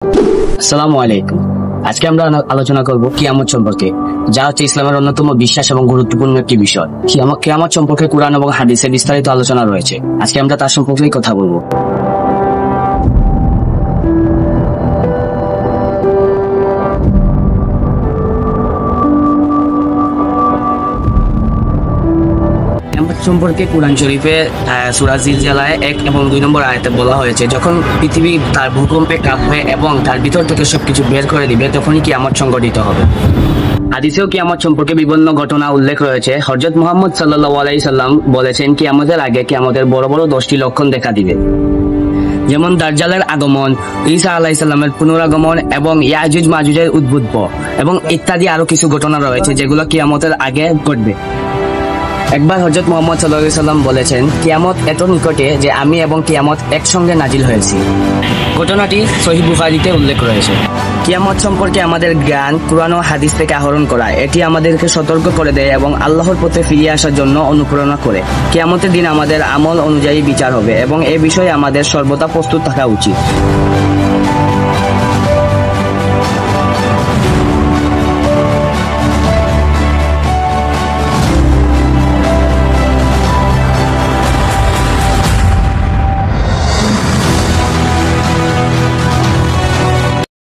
আসসালামু আলাইকুম। আজকে আমরা আলোচনা করব কিয়ামত সম্পর্কে, যা হচ্ছে ইসলামের অন্যতম বিশ্বাস এবং গুরুত্বপূর্ণ একটি বিষয়। কিয়ামত সম্পর্কে কুরআন এবং হাদিসে বিস্তারিত আলোচনা রয়েছে। আজকে আমরা তার সম্পর্কেই কথা বলবো। কিয়ামত সম্পর্কে কুরআন শরীফে সূরা জিলজালায় 1 এবং 2 নম্বর আয়াতে বলা হয়েছে, যখন পৃথিবী তার ভূকম্পে কাঁপবে এবং তার ভিতর থেকে সবকিছু বের করে দিবে, তখনই কিয়ামত সংঘটিত হবে। হাদিসেও কিয়ামত সম্পর্কে বিভিন্ন ঘটনা উল্লেখ রয়েছে। হযরত মুহাম্মদ সাল্লাল্লাহু আলাইহি সাল্লাম বলেছেন, কিয়ামতের আগে কিয়ামতের বড় বড় 10টি লক্ষণ দেখা দিবে, যেমন দাজ্জালের আগমন, ঈসা আলাইহিস সালামের পুনরাগমন এবং ইয়াজুজ মাজুজের উদ্ভব এবং ইত্যাদি আরো কিছু ঘটনা রয়েছে যেগুলো কিয়ামতের আগে ঘটবে। একবার হযরত মুহাম্মদ সাল্লাল্লাহু আলাইহি সাল্লাম বলেছেন, কিয়ামত এত নিকটে যে আমি এবং কিয়ামত একসঙ্গে নাজিল হয়েছি। ঘটনাটি সহিহ বুখারীতে উল্লেখ রয়েছে। কিয়ামত সম্পর্কে আমাদের জ্ঞান কুরআন ও হাদিস থেকে আহরণ করা, এটি আমাদেরকে সতর্ক করে দেয় এবং আল্লাহর পথে ফিরে আসার জন্য অনুপ্রেরণা করে। কিয়ামতের দিন আমাদের আমল অনুযায়ী বিচার হবে এবং এ বিষয়ে আমাদের সর্বদা প্রস্তুত থাকা উচিত।